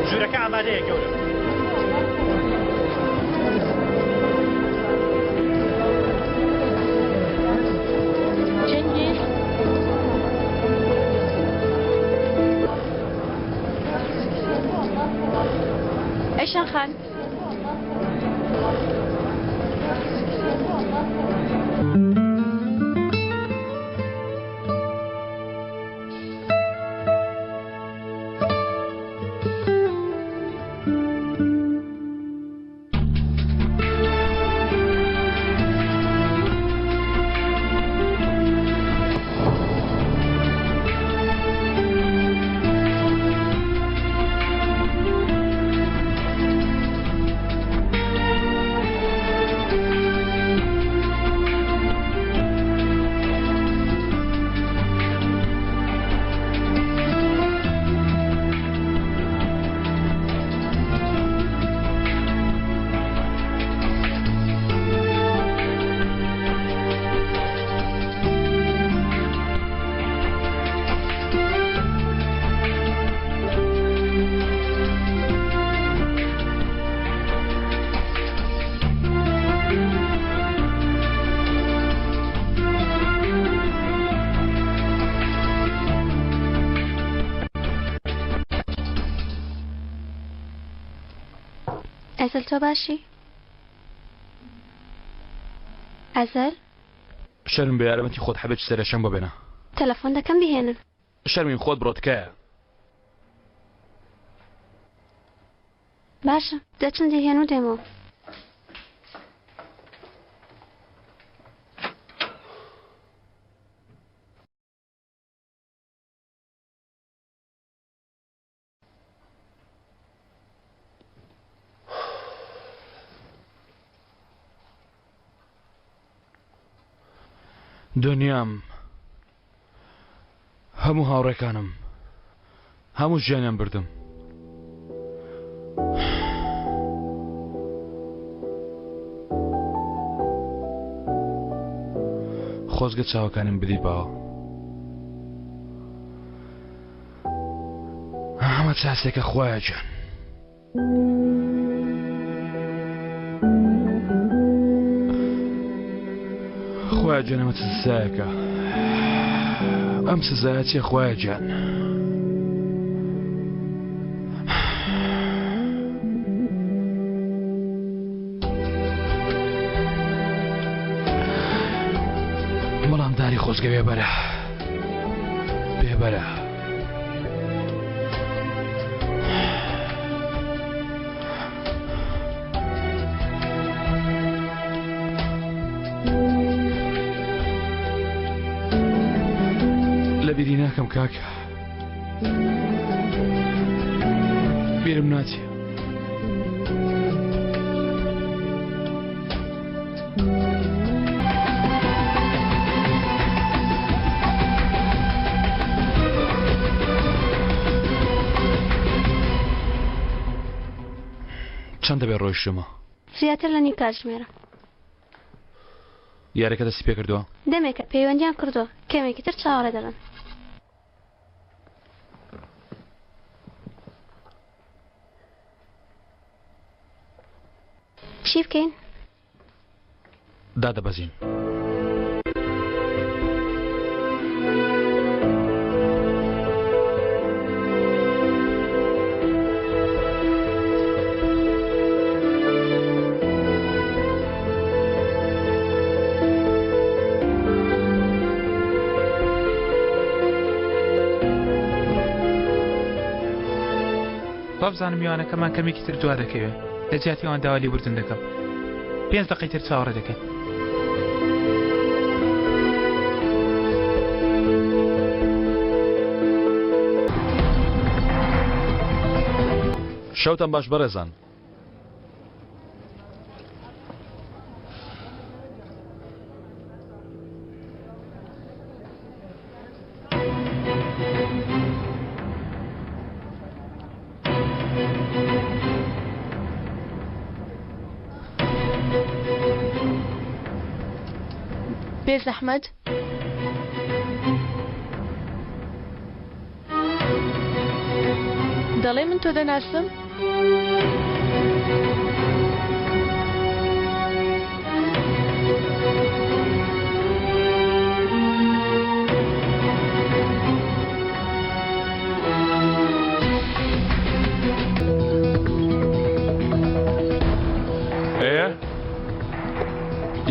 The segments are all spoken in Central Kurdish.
ژوورەکە ئامادەیە گەورە. چنگیز ایشان خان ازل تو باشی؟ ازل؟ شرم بە یارمەتی خۆت حەبێت سەرەشەم ببێنە. تەلەفۆن دەکەم بهێنن. شەرمین خۆت بڕۆتکایە. باشە دەچن دەهێن و دێمەوە. دنیام هەموو هاوڕێکانم هەموو ژیانیان بردم. خۆزگە چاوەکانم بدی باوە. ئەمە چاسێکە خوایە گیان. خوایە گیان ئەمە چ سزایەکە. ئەم سزایە چیە خوایە گیان؟ بەڵام داری خۆزگە بێبەرە بێبەرە. لە بیری ناکەم کاکە، بیرم ناچێ. چەند دەبێت ڕۆیشتمە؟ زیاتر لە نیم کاتژمێرە. یارەکە دەستی پێ کردووە؟ دەمێکە پەیوەندیان کردووە کەمێکی تر چاوەڕێ دەڵێن. چی بکەین؟ دادەبەزین. بابزانم میوانەکەمان کەمێکی تر دوا دەکەوێت لە جیاتی ئەوان داوا لێبوردن دەکەم. 5 دقەی تر چاوەڕێ دەکەین. شەوتان باش بەڕێزان. بێز ئەحمەد دەڵێ من تۆ دەناسم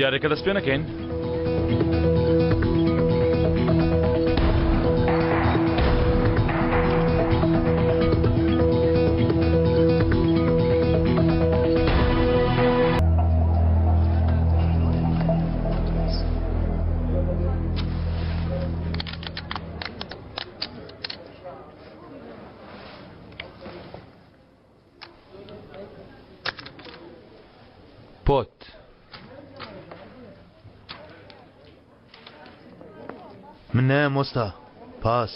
یارێکە دەست پێ نەکەین؟ پۆت من نایم وەستا پاس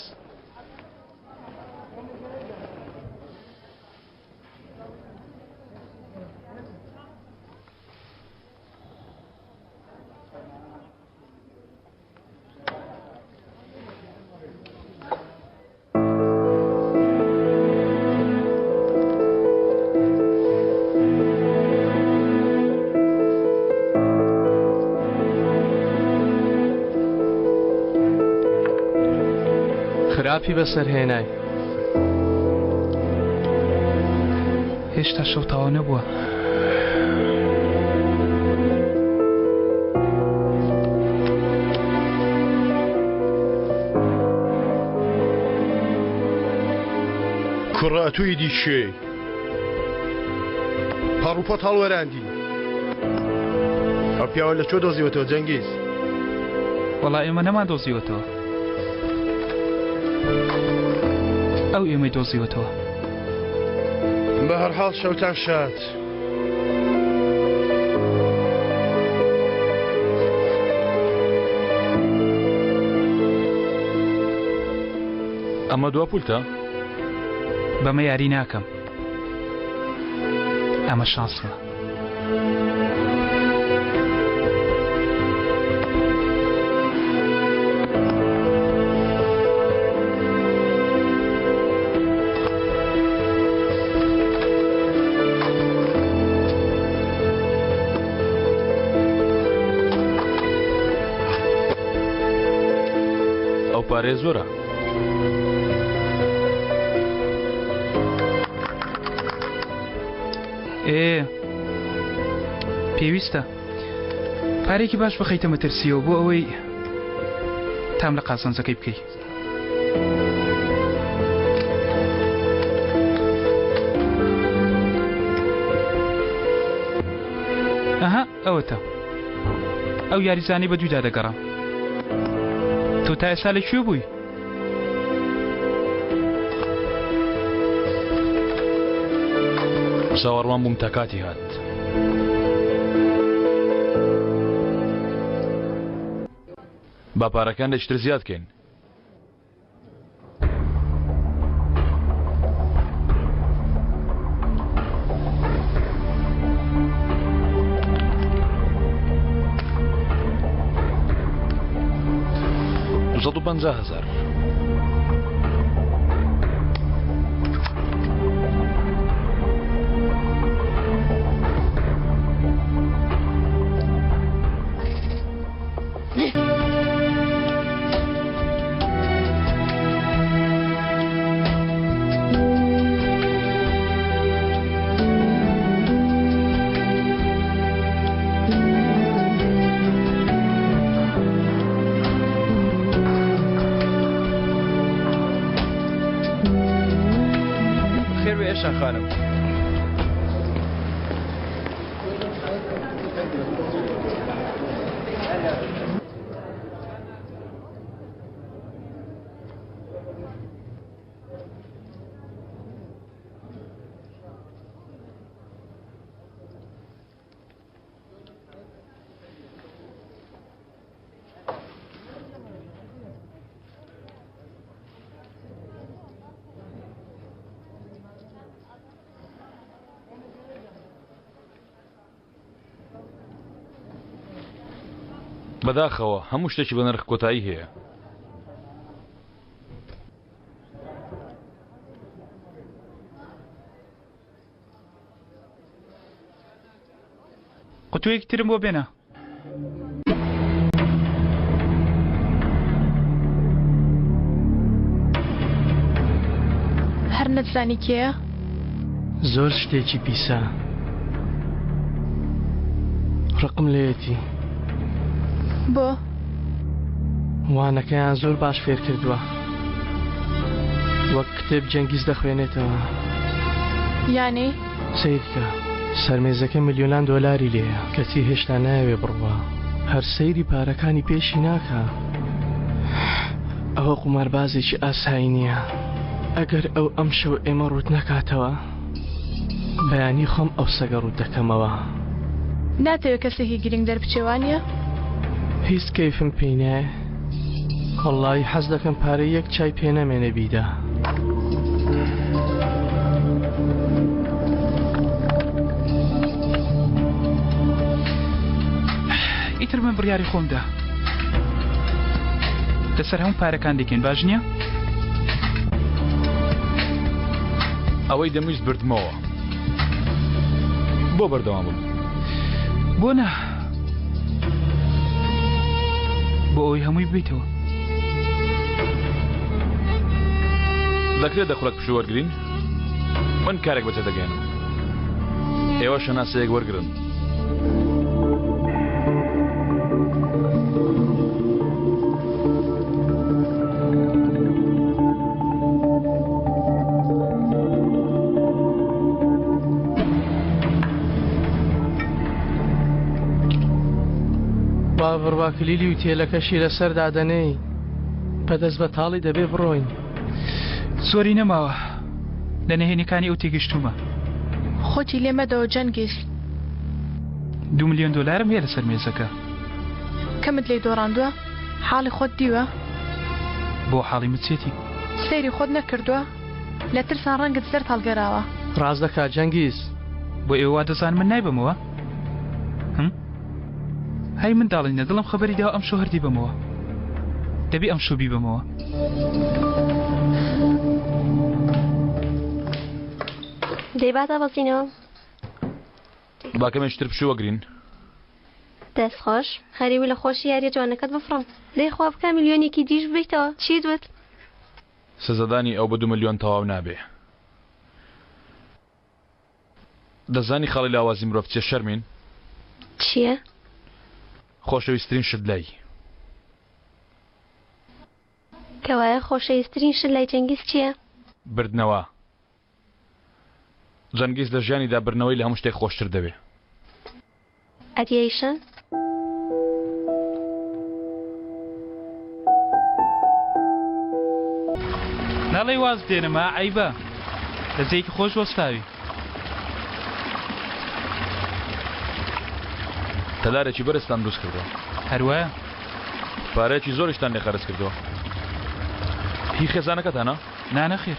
خراپی بەسەر هێنای هێشتا شەو تەواو نەبووە کوڕە توی دیشێ پاڕوپۆت هەڵوەراندی ئەو پیاوە لە چۆ دۆزیوەتەوە جەنگیز وەڵای ئێمە نەمان دۆزیوەتەوە ئەو ئێمەی دۆزیوەتەوە بە هەرحاڵ شەوتان شاد ئەمە دوا پولتە؟ بەمە یاری ناکەم ئەمە شانسمە ئەو پارێ زۆرە پێویستە پارێکی باش بخەیتە مەترسیەوە بۆ ئەوەی تام لە قازانجەکەی بکەی ئەها ئەوەتە ئەو یاریزانی بە دوودا دەگەڕام تۆ تا ئێستا لەکوێ بووی؟ چاوەڕوان بووم تا کاتی هات با پارەکان لەشتر زیاد بکەین دووسەد و پەنجا هەزار خانم بەداخەوە هەموو شتێکی بە نرخ کۆتایی هەیە. قوتوویەکی ترم بۆ بێنە. هەر نەتزانی کێیە؟ زۆر شتێکی پیسە. ڕقم لێتی. بۆ؟ وانەکەیان زۆر باش فێر کردووە. وەک کتێب جەنگیز دەخوێنێتەوە. یانی؟ سیرکە. سەرمێزەکە ملیۆنان دۆلاری لێیە کەسی هێشتا ناوێ بڕوە. هەر سەیری پارەکانی پێشی ناکە. ئەوە قوماربازێکی ئاسایی نییە. ئەگەر ئەو ئەم شەو ئێمە ڕوت نەکاتەوە بەیانی خۆم ئەو سەگە ڕوت دەکەمەوە. ناتەوێت کەسێکی گرنگ دەربچێوانیە؟ هیچ کەیفم پێی نایە. وەڵڵاهی حەز دەکەم پارەی یەک چای پێ نەمێنە بیدا. ئیتر من بڕیاری خۆمدا لەسەر هەموو پارەکان دەکەین، باش نییە؟ ئەوەی دەمویست بردمەوە بۆ بەردەوام بوو. بۆ نا بۆ ئەوەی هەمووی بێتەوە. دەکرێت دەخڵک پشو وەرگرین؟ من کارێک بەجێ دەگەێنم. ئێوە شەناسەیەک وەرگرن. بڕوا کلیلی و تێلەکەشی لەسەر دادەنەی بەدەست بە تاڵی دەبێ بڕۆین. سۆری نەماوە لە نەهێنەکانی ئەو تێگەشتومە. خۆتی لێمەدەوە جەنگیز. 2 ملیۆن دۆلارم هەیە لەسەر مێزەکە. کەمت لێ دۆڕاندووە؟ حاڵی خۆت دیوە؟ بۆ حاڵی مچێتی سەیری خۆت نەکردووە؟ لە ترسان ڕەنگت زەرد هەڵگەراوە. ڕاز دەکات جەنگیز. بۆ ئێوە دەزان من نایبمەوە؟ هەی منداڵینە دڵم خەبەری داوە ئەم شۆ هەردی بمەوە. دەبێ ئەم شۆ بیبمەوە. دەیباتە بەڵچینەوە. باکەمێشتر پشو وەگرین. دەست خۆش خەریوی لە خۆشی یاریە جوانەکەت بفڕم. دەی خوا بکە میلیۆنێکی دیش بیتەوە. چی دوت؟ سزەدانی ئەو بە 2 ملیۆن تەواو نابێ. دەزانی خاڵی لاوازی مرۆڤ چێ شەرمین؟ چییە؟ خۆشەویستترین شت لای. کەوایە خۆشەویستترین شت لای جەنگیز چییە؟ بردنەوە. جەنگیز لە ژیانیدا بردنەوەی لە هەموو شتێک خۆشتر دەبێ. ئەدیەیشن؟ ناڵێ واز دێنەما عیبە لە جێیکی خۆش وەستاوی. تەلارێکی بەرزتان دروست کردەوە. هەروایە پارەیەکی زۆرشتان لێ خەرج کردەوە. هی خێزانەکەتانە؟ نانەخێر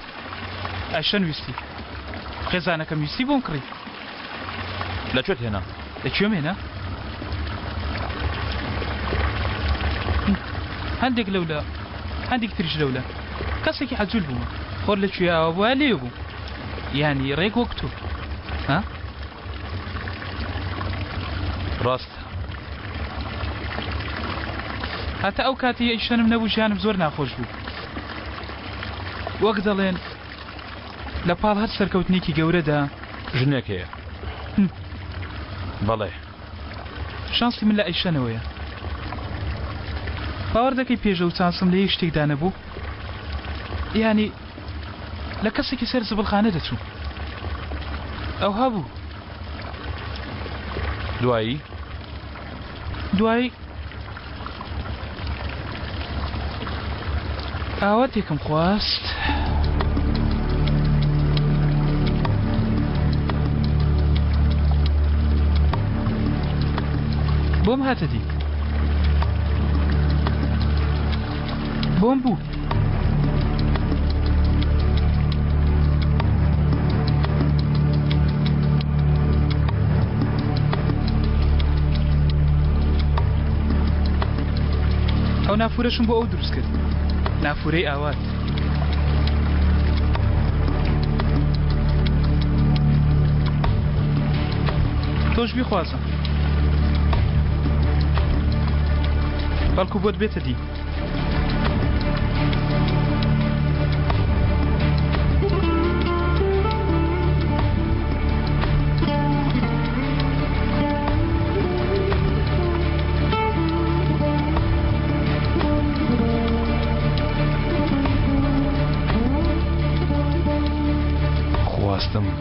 ئەشەن ویستی خێزانەکەم ویستی بۆم کڕی. لەکوێت هێنا؟ لەکوێم هێنا؟ هەندێک لەولە هەندێک تریش لەولە کەسێکی حەجول بوومە خۆر لەکوێیاوە بووە لێ بوو یانی ڕێک وەک تۆ. ها؟ ڕاستە. هەتا ئەو کاتی ئەیشەنم نەبوو ژیانم زۆر ناخۆش بوو. وەک دەڵێن لە پاڵ هەر سەرکەوتنێکی گەورەدا ژنێک هەیە. بەڵێ شانسی من لە ئەیشەنەوەیە. باوەڕ دەکەی پێشە و چانسم لە یەک شتێکدا نەبوو یانی لە کەسێکی سەر زبڵخانە دەچوو. ئەو هەبوو. دوایی ئاوا تێکم خواست بۆم هاتە دی بۆم بوو. ئەو نافورەشم بۆ ئەو دروست کرد نافورەی ئاوات تۆش بیخوازە بەڵکو بۆت بێتە دی